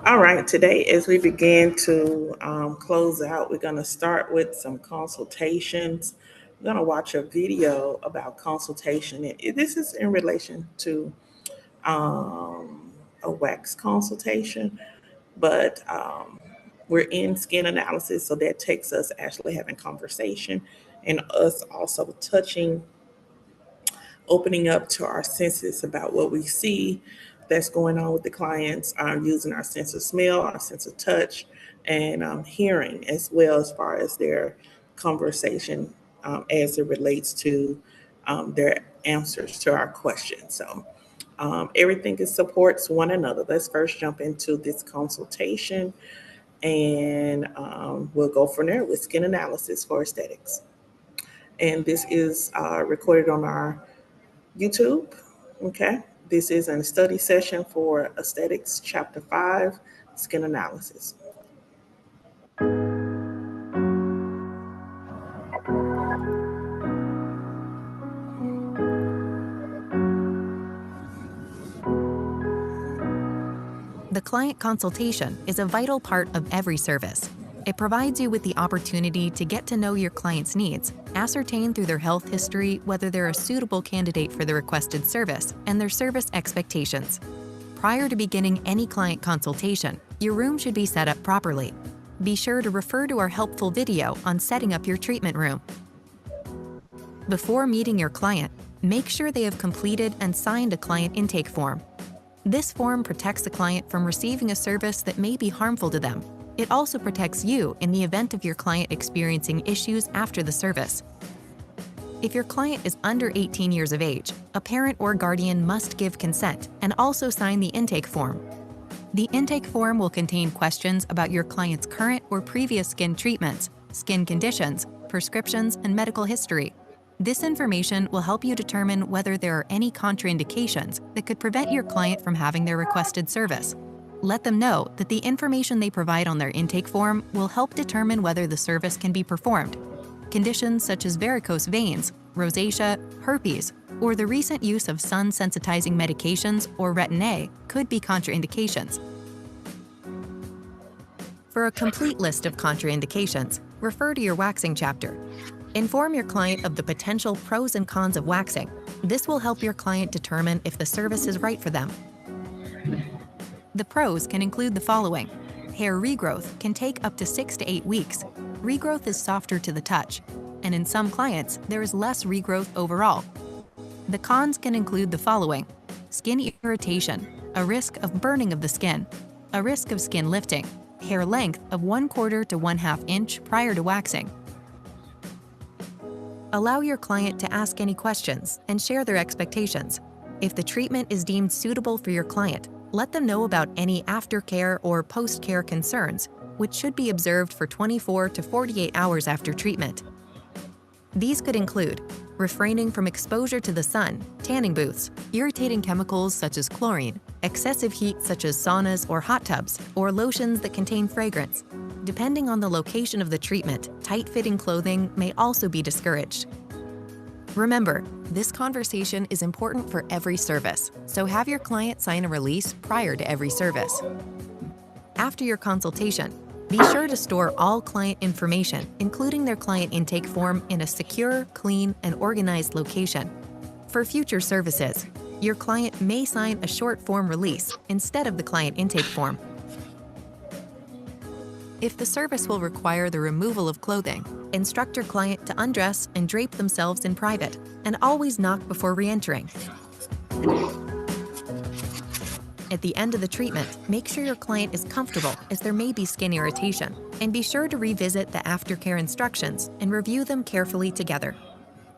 All right, today as we begin to close out, we're going to start with some consultations. We're going to watch a video about consultation. This is in relation to a wax consultation, but we're in skin analysis, so that takes us actually having conversation and us also touching, opening up to our senses about what we see that's going on with the clients, using our sense of smell, our sense of touch, and hearing as well as far as their conversation as it relates to their answers to our questions. So everything is supports one another. Let's first jump into this consultation and we'll go from there with skin analysis for aesthetics. And this is recorded on our YouTube. Okay. This is a study session for Aesthetics, Chapter 5, Skin Analysis. The client consultation is a vital part of every service. It provides you with the opportunity to get to know your client's needs, ascertain through their health history whether they're a suitable candidate for the requested service, and their service expectations. Prior to beginning any client consultation, your room should be set up properly. Be sure to refer to our helpful video on setting up your treatment room. Before meeting your client, make sure they have completed and signed a client intake form. This form protects the client from receiving a service that may be harmful to them. It also protects you in the event of your client experiencing issues after the service. If your client is under 18 years of age, a parent or guardian must give consent and also sign the intake form. The intake form will contain questions about your client's current or previous skin treatments, skin conditions, prescriptions, and medical history. This information will help you determine whether there are any contraindications that could prevent your client from having their requested service. Let them know that the information they provide on their intake form will help determine whether the service can be performed. Conditions such as varicose veins, rosacea, herpes, or the recent use of sun-sensitizing medications or Retin-A could be contraindications. For a complete list of contraindications, refer to your waxing chapter. Inform your client of the potential pros and cons of waxing. This will help your client determine if the service is right for them. The pros can include the following. Hair regrowth can take up to 6 to 8 weeks. Regrowth is softer to the touch, and in some clients, there is less regrowth overall. The cons can include the following. Skin irritation, a risk of burning of the skin, a risk of skin lifting, hair length of 1/4 to 1/2 inch prior to waxing. Allow your client to ask any questions and share their expectations. If the treatment is deemed suitable for your client, let them know about any aftercare or post-care concerns, which should be observed for 24 to 48 hours after treatment. These could include refraining from exposure to the sun, tanning booths, irritating chemicals such as chlorine, excessive heat such as saunas or hot tubs, or lotions that contain fragrance. Depending on the location of the treatment, tight-fitting clothing may also be discouraged. Remember, this conversation is important for every service, so have your client sign a release prior to every service. After your consultation, be sure to store all client information, including their client intake form, in a secure, clean, and organized location. For future services, your client may sign a short form release instead of the client intake form. If the service will require the removal of clothing, instruct your client to undress and drape themselves in private, and always knock before re-entering. At the end of the treatment, make sure your client is comfortable, as there may be skin irritation, and be sure to revisit the aftercare instructions and review them carefully together.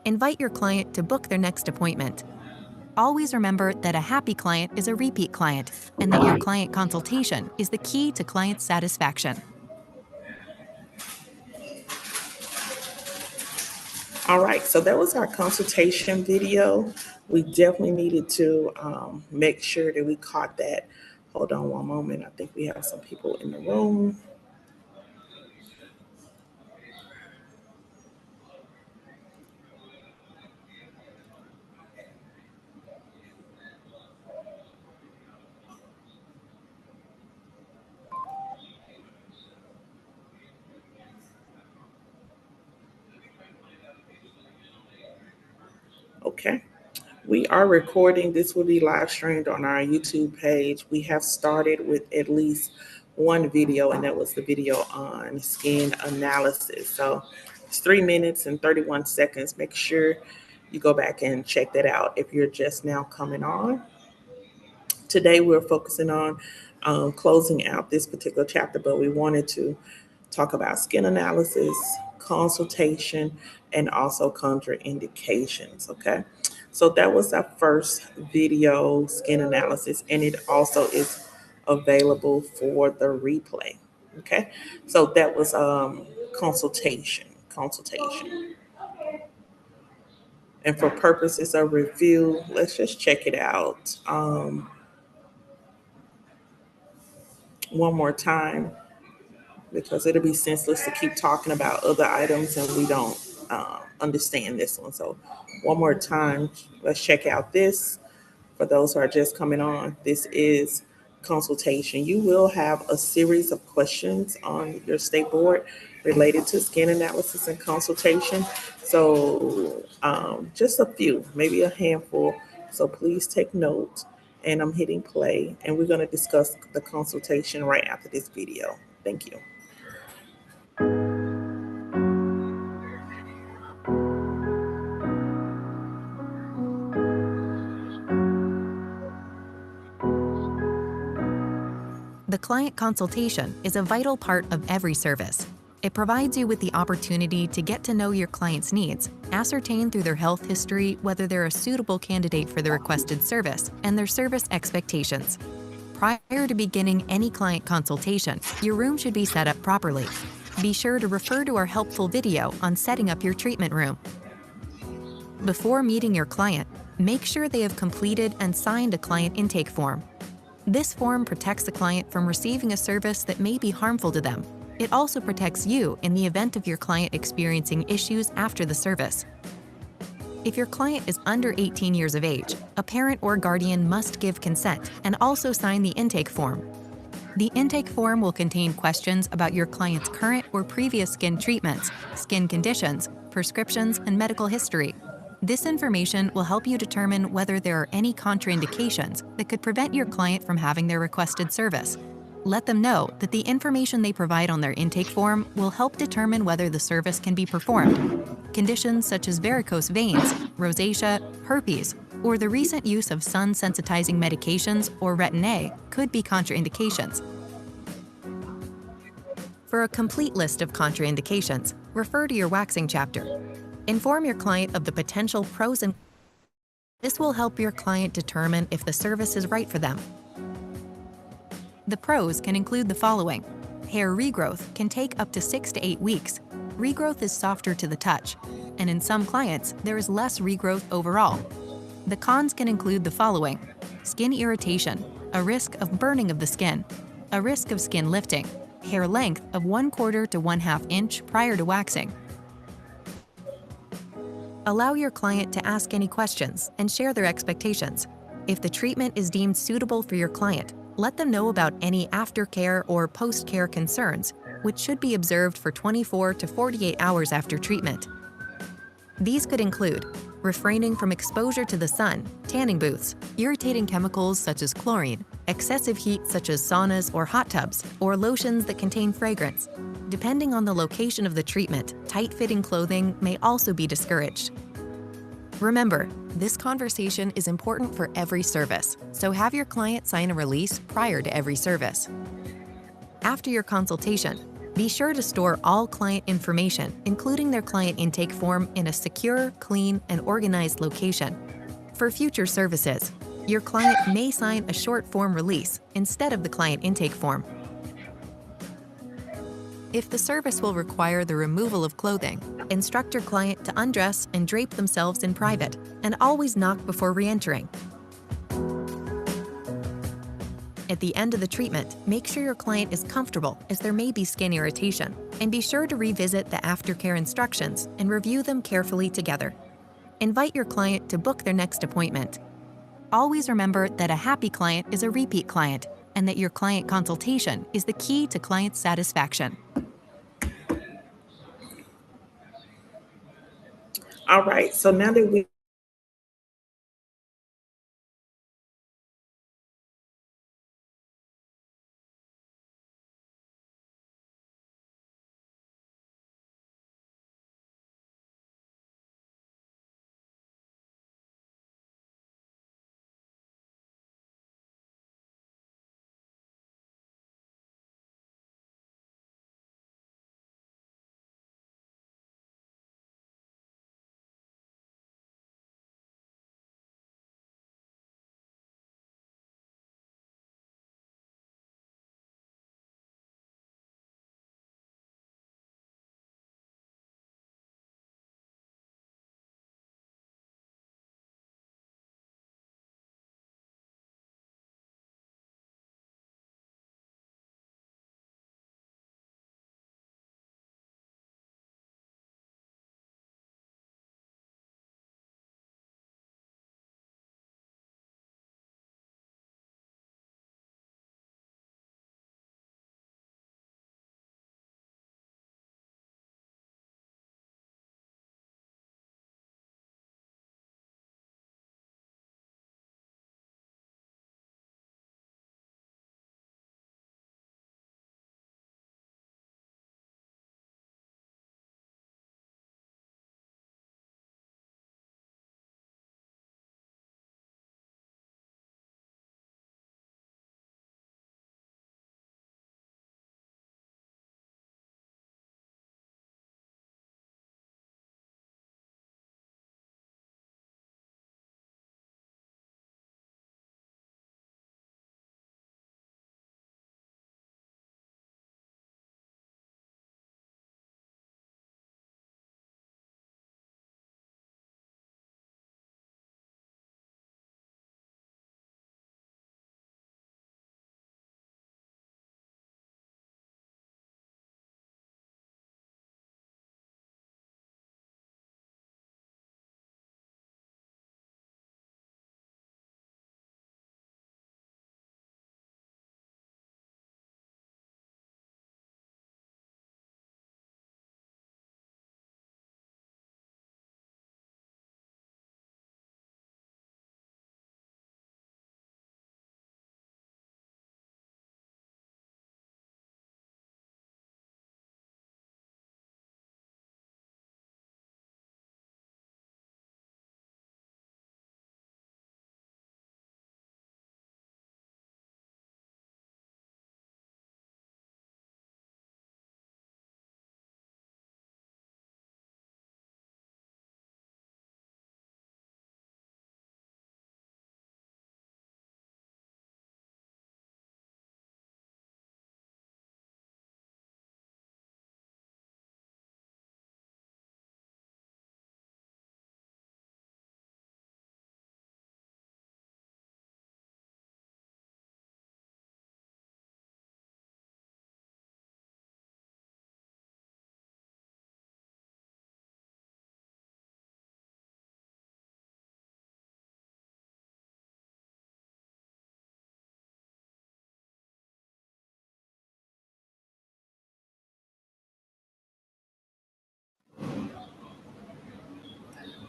Invite your client to book their next appointment. Always remember that a happy client is a repeat client, and that your client consultation is the key to client satisfaction. All right, so that was our consultation video. We definitely needed to make sure that we caught that. Hold on one moment. I think we have some people in the room. Okay. We are recording. This will be live streamed on our YouTube page. We have started with at least one video, and that was the video on skin analysis. So it's 3 minutes and 31 seconds. Make sure you go back and check that out if you're just now coming on. Today, we're focusing on closing out this particular chapter, but we wanted to talk about skin analysis, consultation, and also contraindications. Okay. So that was our first video, skin analysis, and it also is available for the replay. Okay. So that was consultation. Consultation. And for purposes of review, let's just check it out one more time, because it'll be senseless to keep talking about other items and we don't understand this one. So one more time, let's check out this. For those who are just coming on, this is consultation. You will have a series of questions on your state board related to skin analysis and consultation. So just a few, maybe a handful. So please take note. And I'm hitting play, and we're going to discuss the consultation right after this video. Thank you. The client consultation is a vital part of every service. It provides you with the opportunity to get to know your client's needs, ascertain through their health history whether they're a suitable candidate for the requested service, and their service expectations. Prior to beginning any client consultation, your room should be set up properly. Be sure to refer to our helpful video on setting up your treatment room. Before meeting your client, make sure they have completed and signed a client intake form. This form protects the client from receiving a service that may be harmful to them. It also protects you in the event of your client experiencing issues after the service. If your client is under 18 years of age, a parent or guardian must give consent and also sign the intake form. The intake form will contain questions about your client's current or previous skin treatments, skin conditions, prescriptions, and medical history. This information will help you determine whether there are any contraindications that could prevent your client from having their requested service. Let them know that the information they provide on their intake form will help determine whether the service can be performed. Conditions such as varicose veins, rosacea, herpes, or the recent use of sun-sensitizing medications or Retin-A could be contraindications. For a complete list of contraindications, refer to your waxing chapter. Inform your client of the potential pros and this will help your client determine if the service is right for them. The pros can include the following. Hair regrowth can take up to 6 to 8 weeks. Regrowth is softer to the touch, and in some clients, there is less regrowth overall. The cons can include the following. Skin irritation, a risk of burning of the skin, a risk of skin lifting, hair length of 1/4 to 1/2 inch prior to waxing. Allow your client to ask any questions and share their expectations. If the treatment is deemed suitable for your client, let them know about any aftercare or post-care concerns, which should be observed for 24 to 48 hours after treatment. These could include refraining from exposure to the sun, tanning booths, irritating chemicals such as chlorine, excessive heat such as saunas or hot tubs, or lotions that contain fragrance. Depending on the location of the treatment, tight-fitting clothing may also be discouraged. Remember, this conversation is important for every service, so have your client sign a release prior to every service. After your consultation, be sure to store all client information, including their client intake form, in a secure, clean, and organized location. For future services, your client may sign a short form release instead of the client intake form. If the service will require the removal of clothing, instruct your client to undress and drape themselves in private, and always knock before re-entering. At the end of the treatment, make sure your client is comfortable, as there may be skin irritation, and be sure to revisit the aftercare instructions and review them carefully together. Invite your client to book their next appointment. Always remember that a happy client is a repeat client, and that your client consultation is the key to client satisfaction. All right, so now that we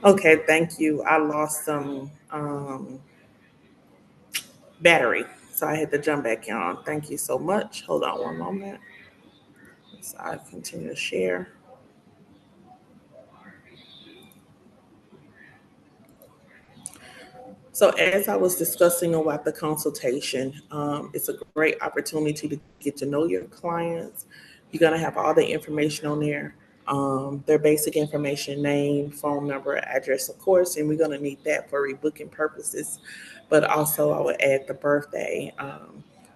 Okay, thank you. I lost some battery, so I had to jump back on. Thank you so much. Hold on one moment. So I continue to share. So as I was discussing about the consultation, it's a great opportunity to get to know your clients. You're going to have all the information on there, their basic information, name, phone number, address, of course, and we're going to need that for rebooking purposes. But also I would add the birthday.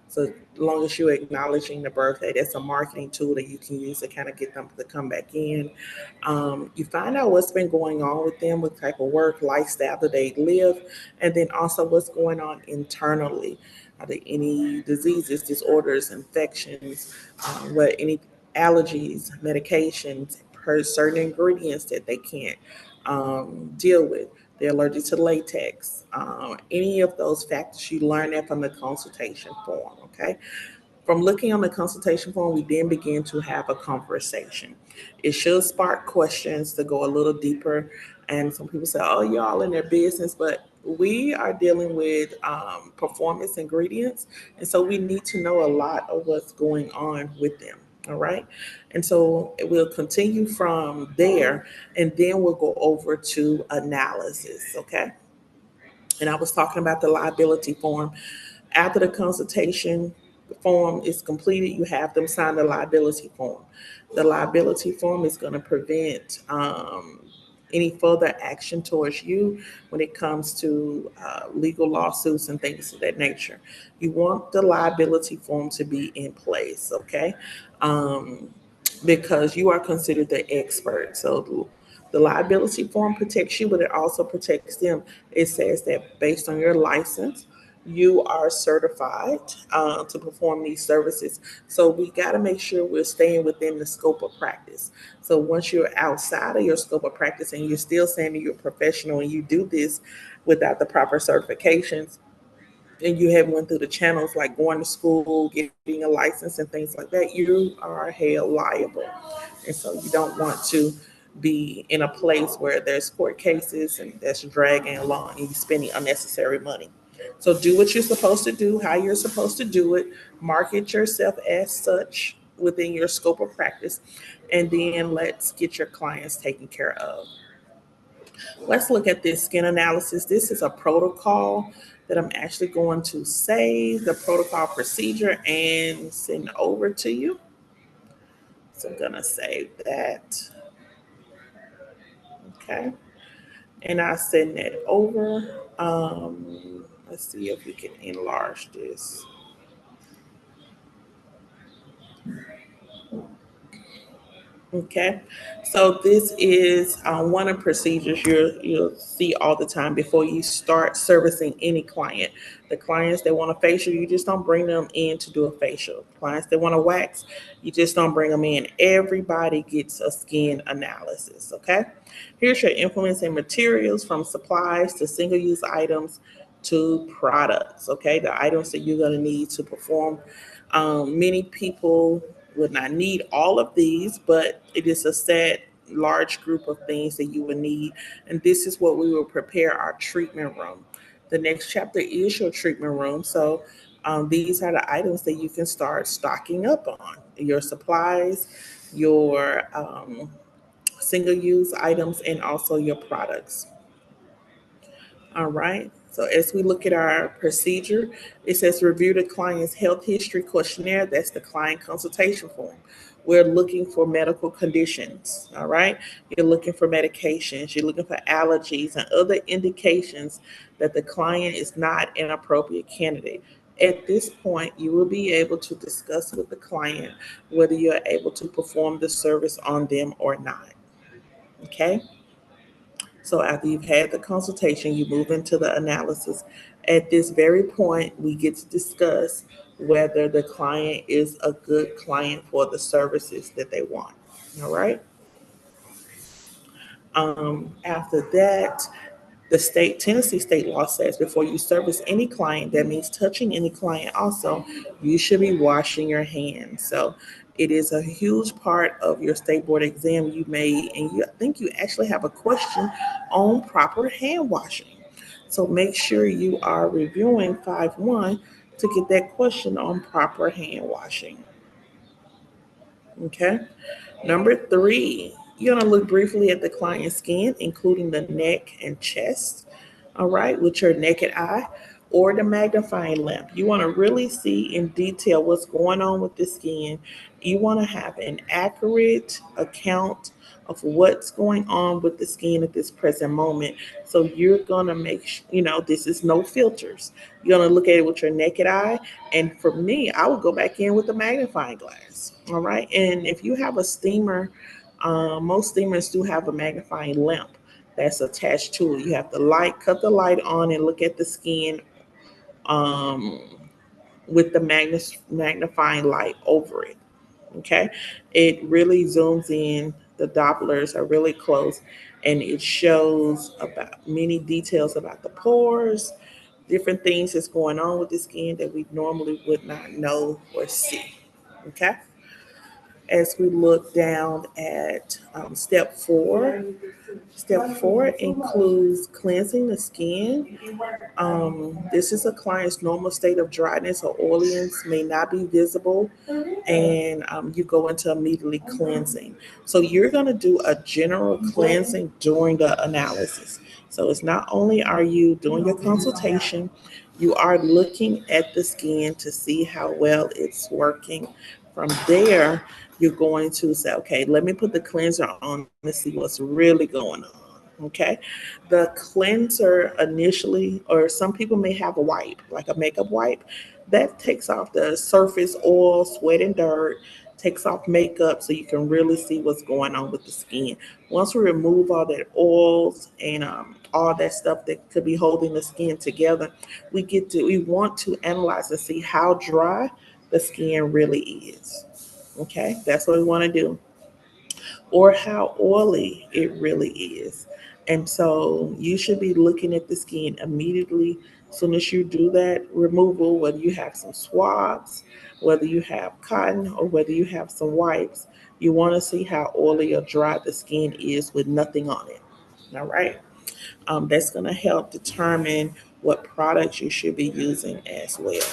So as long as you're acknowledging the birthday, that's a marketing tool that you can use to kind of get them to come back in. You find out what's been going on with them, what type of work, lifestyle that they live, and then also what's going on internally. Are there any diseases, disorders, infections, what any allergies, medications, per certain ingredients that they can't deal with? They're allergic to latex. Any of those factors, you learn that from the consultation form, okay? From looking on the consultation form, we then begin to have a conversation. It should spark questions to go a little deeper. And some people say, oh, you're all in their business, but we are dealing with performance ingredients. And so we need to know a lot of what's going on with them. All right. And so we'll continue from there and then we'll go over to analysis. Okay. And I was talking about the liability form. After the consultation form is completed, you have them sign the liability form. The liability form is going to prevent any further action towards you when it comes to legal lawsuits and things of that nature. You want the liability form to be in place, okay? Um, because you are considered the expert. So the liability form protects you, but it also protects them. It says that based on your license, you are certified to perform these services. So we got to make sure we're staying within the scope of practice. So once you're outside of your scope of practice and you're still saying that you're professional and you do this without the proper certifications, and you haven't went through the channels like going to school, getting a license and things like that, you are held liable. And so you don't want to be in a place where there's court cases and that's dragging along and you're spending unnecessary money. So do what you're supposed to do, how you're supposed to do it, market yourself as such within your scope of practice, and then let's get your clients taken care of. Let's look at this skin analysis. This is a protocol that I'm actually going to save the protocol procedure and send over to you. So I'm going to save that. Okay. And I send that over. Let's see if we can enlarge this. Okay, so this is one of the procedures you'll see all the time before you start servicing any client. The clients that want a facial, you just don't bring them in to do a facial. Clients that want to wax, you just don't bring them in. Everybody gets a skin analysis. Okay, here's your implements and materials from supplies to single-use items to products. Okay, the items that you're going to need to perform. Many people would not need all of these, but it is a set large group of things that you would need. And this is what we will prepare our treatment room. The next chapter is your treatment room. So these are the items that you can start stocking up on your supplies, your single use items, and also your products. All right. So as we look at our procedure, it says review the client's health history questionnaire. That's the client consultation form. We're looking for medical conditions. All right. You're looking for medications. You're looking for allergies and other indications that the client is not an appropriate candidate. At this point, you will be able to discuss with the client whether you're able to perform the service on them or not. Okay. So after you've had the consultation, you move into the analysis. At this very point, we get to discuss whether the client is a good client for the services that they want. All right. After that, Tennessee state law says before you service any client, that means touching any client also, you should be washing your hands. So it is a huge part of your state board exam you made, and I think you actually have a question on proper hand washing. So make sure you are reviewing 5-1 to get that question on proper hand washing. Okay. Number 3, you're going to look briefly at the client's skin, including the neck and chest, all right, with your naked eye or the magnifying lamp. You want to really see in detail what's going on with the skin. You want to have an accurate account of what's going on with the skin at this present moment. So you're going to make this is no filters. You're going to look at it with your naked eye. And for me, I would go back in with a magnifying glass. All right. And if you have a steamer, most steamers do have a magnifying lamp that's attached to it. You have the light, cut the light on, and look at the skin um, with the magnifying light over it. Okay. It really zooms in. The Dopplers are really close, and it shows about many details about the pores, different things that's going on with the skin that we normally would not know or see. Okay. As we look down at step 4 includes cleansing the skin. This is a client's normal state of dryness or oiliness may not be visible, and you go into immediately cleansing. So you're going to do a general cleansing during the analysis. So it's not only are you doing your consultation, you are looking at the skin to see how well it's working. From there, you're going to say, okay, let me put the cleanser on to see what's really going on. Okay. The cleanser initially, or some people may have a wipe, like a makeup wipe, that takes off the surface oil, sweat, and dirt, takes off makeup so you can really see what's going on with the skin. Once we remove all that oils and all that stuff that could be holding the skin together, we want to analyze and see how dry the skin really is. Okay, that's what we want to do, or how oily it really is. And so you should be looking at the skin immediately as soon as you do that removal, whether you have some swabs, whether you have cotton, or whether you have some wipes. You want to see how oily or dry the skin is with nothing on it. All right. That's going to help determine what products you should be using as well.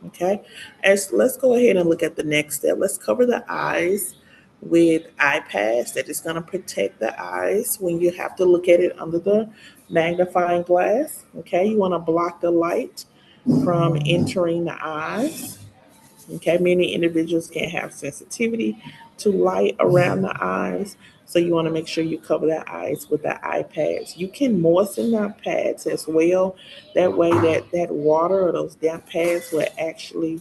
Okay, as let's go ahead and look at the next step. Let's cover the eyes with eye pads that is going to protect the eyes when you have to look at it under the magnifying glass. Okay, you want to block the light from entering the eyes. Okay, many individuals can have sensitivity to light around the eyes. So you want to make sure you cover the eyes with the eye pads. You can moisten the pads as well. That way that water or those damp pads will actually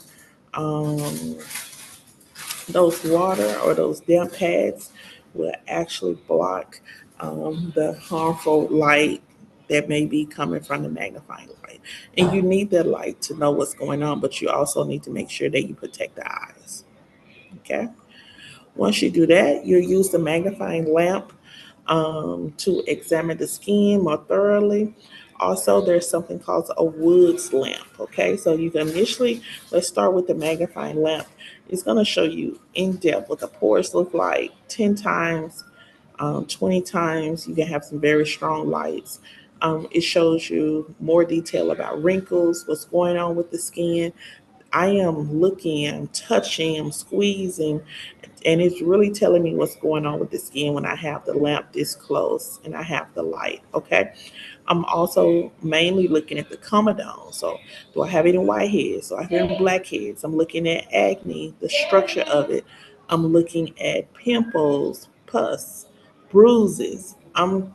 um, those water or those damp pads will actually block the harmful light that may be coming from the magnifying light. And you need that light to know what's going on, but you also need to make sure that you protect the eyes. Okay. Once you do that, you'll use the magnifying lamp to examine the skin more thoroughly. Also, there's something called a Woods lamp. Okay, so you can initially, let's start with the magnifying lamp. It's going to show you in depth what the pores look like 10 times, 20 times. You can have some very strong lights. It shows you more detail about wrinkles, what's going on with the skin. I am looking, I'm touching, I'm squeezing, and it's really telling me what's going on with the skin when I have the lamp this close and I have the light. Okay. I'm also mainly looking at the comedone. So, do I have any whiteheads? Do I have any blackheads? I'm looking at acne, the structure of it. I'm looking at pimples, pus, bruises. In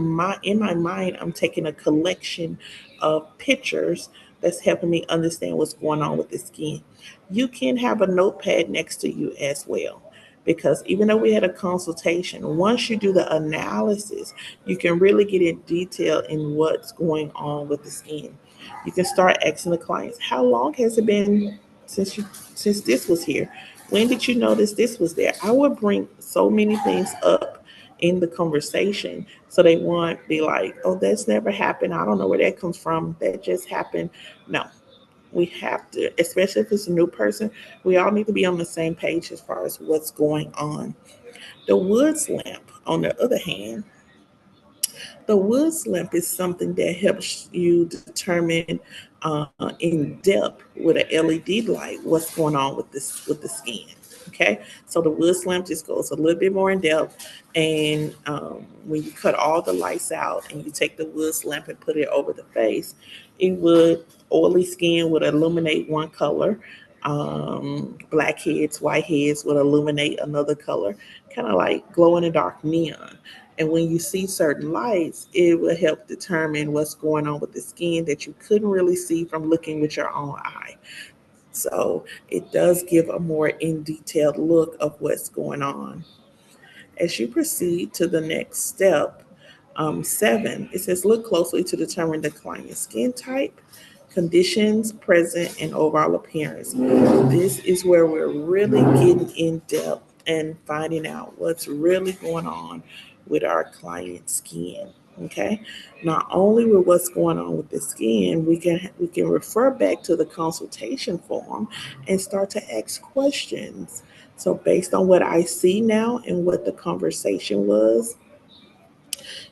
my mind, I'm taking a collection of pictures that's helping me understand what's going on with the skin. You can have a notepad next to you as well. Because even though we had a consultation, once you do the analysis, you can really get in detail in what's going on with the skin. You can start asking the clients, how long has it been since this was here? When did you notice this was there? I would bring so many things up in the conversation. So they won't be like, oh, that's never happened. I don't know where that comes from. That just happened. No, we have to, especially if it's a new person, we all need to be on the same page as far as what's going on. The Woods lamp, on the other hand, the Woods lamp is something that helps you determine in depth with an LED light what's going on with the skin. Okay, so the Woods lamp just goes a little bit more in depth, and when you cut all the lights out and you take the Woods lamp and put it over the face, it would oily skin would illuminate one color. Blackheads, whiteheads would illuminate another color, kind of like glow in the dark neon. And when you see certain lights, it will help determine what's going on with the skin that you couldn't really see from looking with your own eye. So it does give a more in detailed look of what's going on. As you proceed to the next step, 7, it says look closely to determine the client's skin type, conditions present, and overall appearance. This is where we're really getting in depth and finding out what's really going on with our client's skin. Okay, not only with what's going on with the skin, we can refer back to the consultation form and start to ask questions. So based on what I see now and what the conversation was,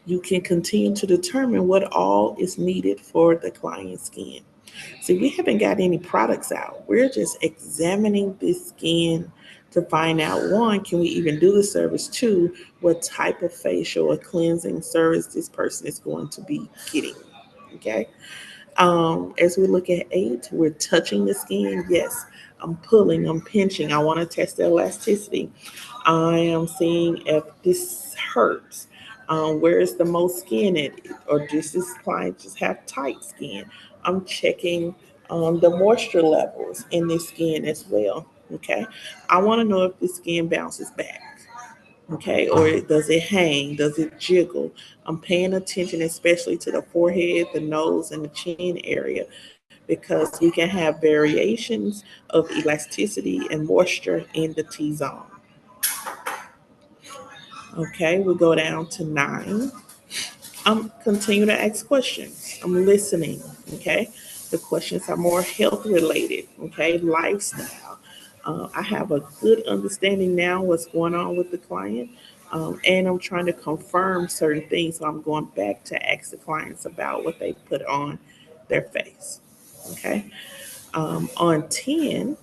you can continue to determine what all is needed for the client's skin. See, we haven't got any products out. We're just examining the skin to find out, one, can we even do the service? Two, what type of facial or cleansing service this person is going to be getting. Okay. As we look at 8, we're touching the skin. Yes, I'm pulling, I'm pinching. I want to test the elasticity. I am seeing if this hurts. Where is the most skin at? Or does this client just have tight skin? I'm checking the moisture levels in the skin as well. Okay. I want to know if the skin bounces back. Okay, or does it hang? Does it jiggle? I'm paying attention, especially to the forehead, the nose, and the chin area, because we can have variations of elasticity and moisture in the T zone. Okay, we go down to 9. I'm continue to ask questions. I'm listening. Okay, the questions are more health related. Okay, lifestyle. I have a good understanding now what's going on with the client, and I'm trying to confirm certain things. So I'm going back to ask the clients about what they put on their face. Okay, on 10,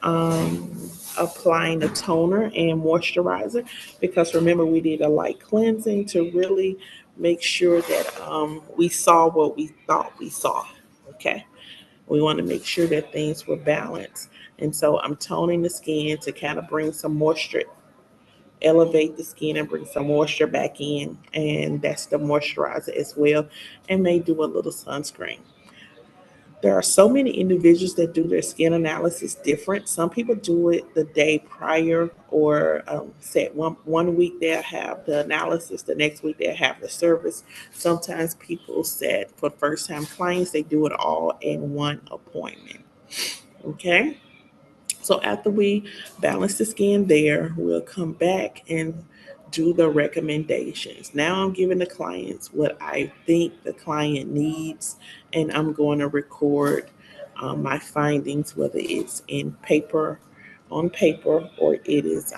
applying a toner and moisturizer, because remember we did a light cleansing to really make sure that we saw what we thought we saw. Okay, we want to make sure that things were balanced, and so I'm toning the skin to kind of bring some moisture, elevate the skin and bring some moisture back in, and that's the moisturizer as well, and may do a little sunscreen. There are so many individuals that do their skin analysis different. Some people do it the day prior, or set one week they'll have the analysis, the next week they'll have the service. Sometimes people set for first time clients, they do it all in one appointment. Okay. So after we balance the skin there, we'll come back and do the recommendations. Now I'm giving the clients what I think the client needs, and I'm going to record my findings, whether it's in paper, on paper, or it is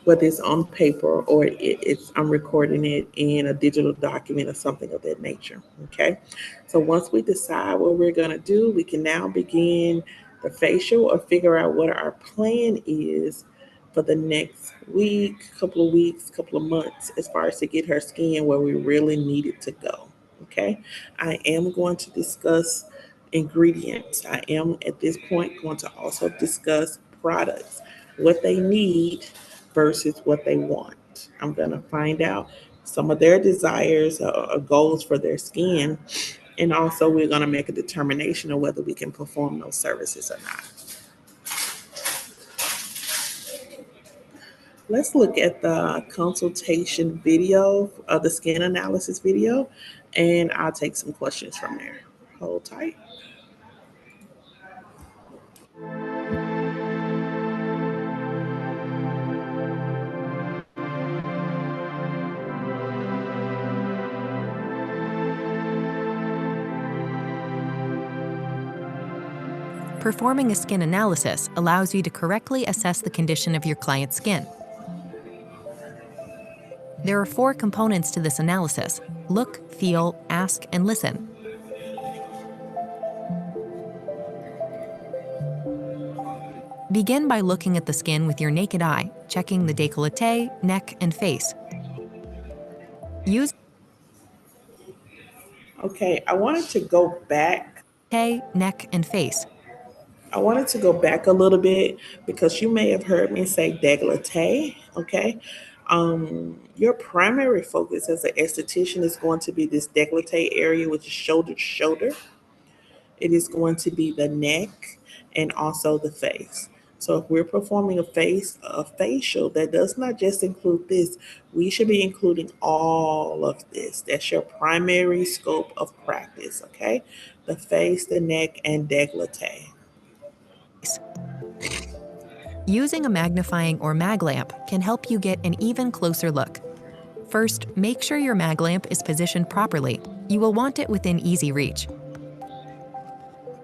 whether it's on paper or it's I'm recording it in a digital document or something of that nature. Okay. So once we decide what we're going to do, we can now begin the facial or figure out what our plan is for the next weeks, couple of months, as far as to get her skin where we really need it to go. Okay. I am going to discuss ingredients. I am at this point going to also discuss products, what they need versus what they want. I'm going to find out some of their desires or goals for their skin. And also, we're going to make a determination of whether we can perform those services or not. Let's look at the consultation video, the skin analysis video, and I'll take some questions from there. Hold tight. Performing a skin analysis allows you to correctly assess the condition of your client's skin. There are 4 components to this analysis: look, feel, ask, and listen. Begin by looking at the skin with your naked eye, checking the décolleté, neck, and face. Use Okay, I wanted to go back. neck, and face. I wanted to go back a little bit because you may have heard me say décolleté. Okay. Your primary focus as an esthetician is going to be this décolleté area, which is shoulder to shoulder. It is going to be the neck and also the face. So if we're performing a facial, that does not just include this. We should be including all of this. That's your primary scope of practice, okay? The face, the neck, and décolleté. Using a magnifying or mag lamp can help you get an even closer look. First, make sure your mag lamp is positioned properly. You will want it within easy reach.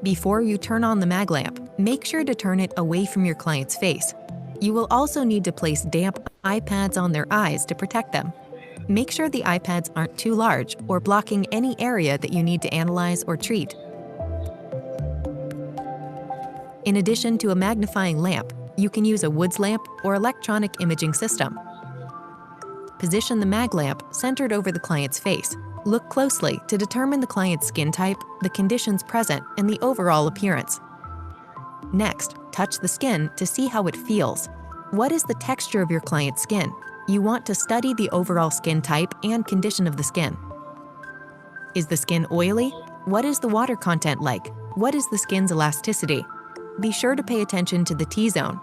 Before you turn on the mag lamp, make sure to turn it away from your client's face. You will also need to place damp iPads on their eyes to protect them. Make sure the iPads aren't too large or blocking any area that you need to analyze or treat. In addition to a magnifying lamp, you can use a Woods lamp or electronic imaging system. Position the mag lamp centered over the client's face. Look closely to determine the client's skin type, the conditions present, and the overall appearance. Next, touch the skin to see how it feels. What is the texture of your client's skin? You want to study the overall skin type and condition of the skin. Is the skin oily? What is the water content like? What is the skin's elasticity? Be sure to pay attention to the T-zone.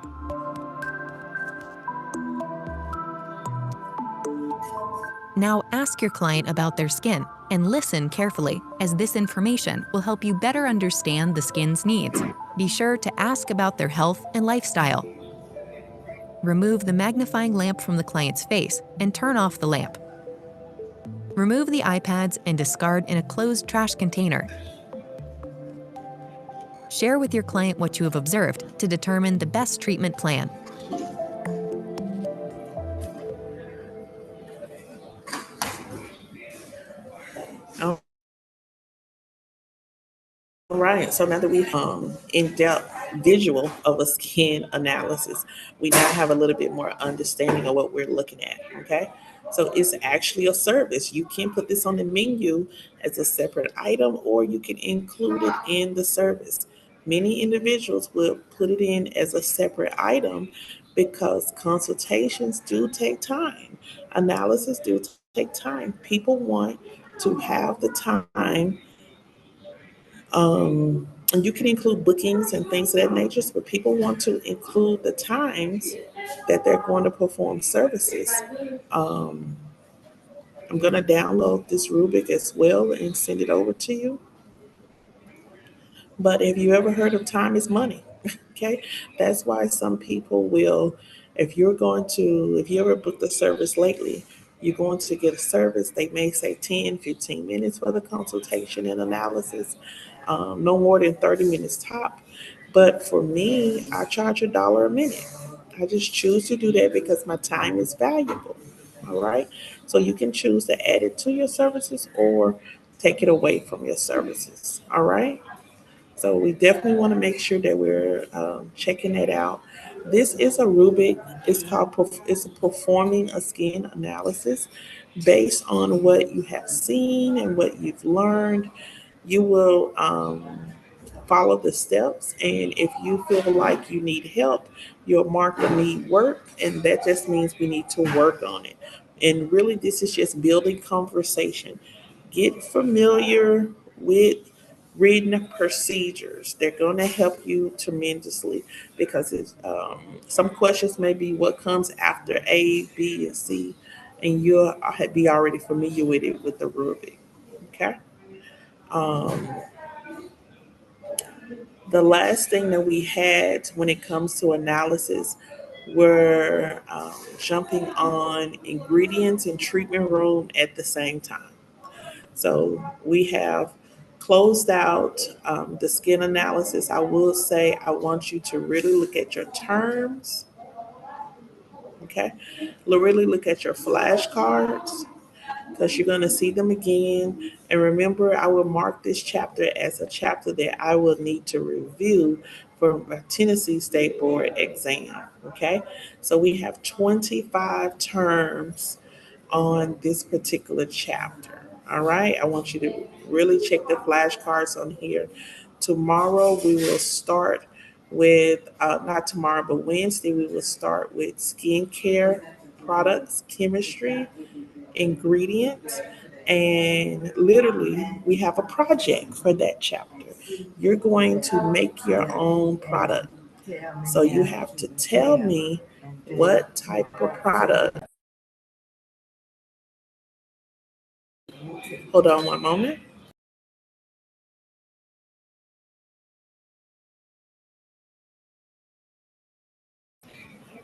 Now ask your client about their skin and listen carefully, as this information will help you better understand the skin's needs. Be sure to ask about their health and lifestyle. Remove the magnifying lamp from the client's face and turn off the lamp. Remove the iPads and discard in a closed trash container. Share with your client what you have observed to determine the best treatment plan. All right, so now that we in-depth visual of a skin analysis, we now have a little bit more understanding of what we're looking at, okay? So it's actually a service. You can put this on the menu as a separate item, or you can include it in the service. Many individuals will put it in as a separate item because consultations do take time. Analysis do take time. People want to have the time, and you can include bookings and things of that nature, but people want to include the times that they're going to perform services. Um, I'm going to download this rubric as well and send it over to you. But have you ever heard of time is money? Okay. That's why some people will, if you ever booked a service lately, you're going to get a service, they may say 10, 15 minutes for the consultation and analysis, no more than 30 minutes top. But for me, I charge $1 a minute. I just choose to do that because my time is valuable. All right. So you can choose to add it to your services or take it away from your services. All right. So we definitely want to make sure that we're checking that out. This is a rubric. It's performing a skin analysis based on what you have seen and what you've learned. You will follow the steps, and if you feel like you need help, you'll mark the need work, and that just means we need to work on it. And really, this is just building conversation. Get familiar with reading procedures. They're going to help you tremendously because some questions may be what comes after A, B, and C, and you'll be already familiar with it with the rubric. Okay. Um, the last thing that we had when it comes to analysis were jumping on ingredients and treatment room at the same time. So we have closed out the skin analysis, I will say I want you to really look at your terms, okay? Really look at your flashcards because you're going to see them again. And remember, I will mark this chapter as a chapter that I will need to review for my Tennessee State Board exam, okay? So we have 25 terms on this particular chapter. All right, I want you to really check the flashcards on here. Tomorrow we will start with, not tomorrow, but Wednesday, we will start with skincare products, chemistry, ingredients, and literally we have a project for that chapter. You're going to make your own product. So you have to tell me what type of product. Hold on one moment.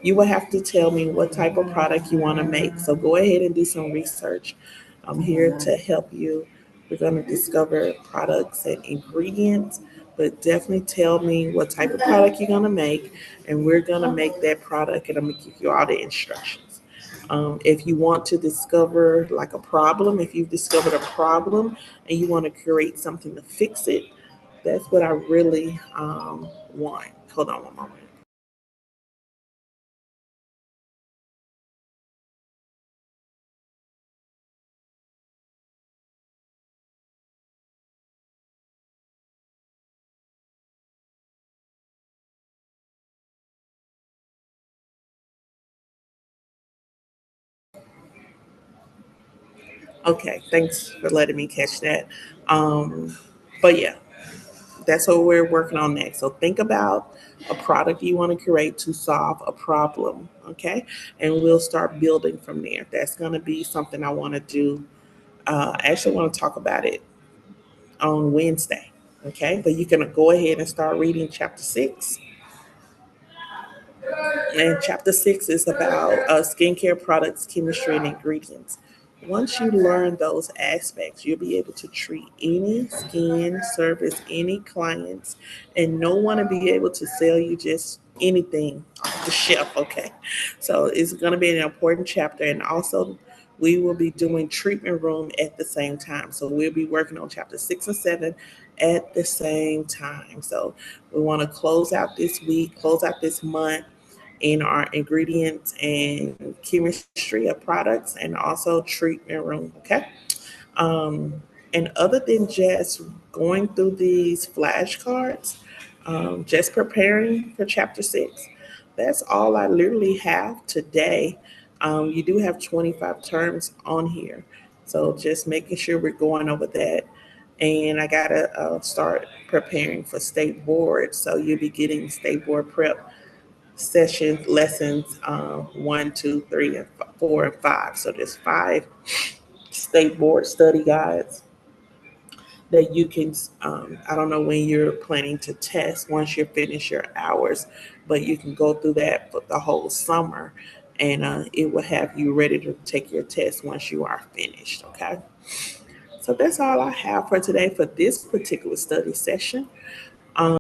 You will have to tell me what type of product you want to make. So go ahead and do some research. I'm here to help you. We're going to discover products and ingredients, but definitely tell me what type of product you're going to make, and we're going to make that product, and I'm going to give you all the instructions. If you want to discover like a problem, if you've discovered a problem and you want to create something to fix it, that's what I really want. Hold on one moment. Okay, thanks for letting me catch that. Um, but yeah, that's what we're working on next. So think about a product you want to create to solve a problem, okay? And we'll start building from there. That's going to be something I want to do. I actually want to talk about it on Wednesday, okay? But you can go ahead and start reading chapter 6. And chapter 6 is about skincare products, chemistry, and ingredients. Once you learn those aspects, you'll be able to treat any skin, service any clients, and no one will be able to sell you just anything off the shelf, okay? So it's going to be an important chapter. And also, we will be doing treatment room at the same time. So we'll be working on chapter 6 and 7 at the same time. So we want to close out this week, close out this month in our ingredients and chemistry of products and also treatment room. Okay. Um, and other than just going through these flashcards, just preparing for chapter 6, that's all I literally have today. You do have 25 terms on here. So just making sure we're going over that. And I got to start preparing for state board. So you'll be getting state board prep session lessons 1, 2, 3, and 4 and 5. So there's 5 state board study guides that you can. I don't know when you're planning to test once you finish your hours, but you can go through that for the whole summer, and it will have you ready to take your test once you are finished. Okay. So that's all I have for today for this particular study session.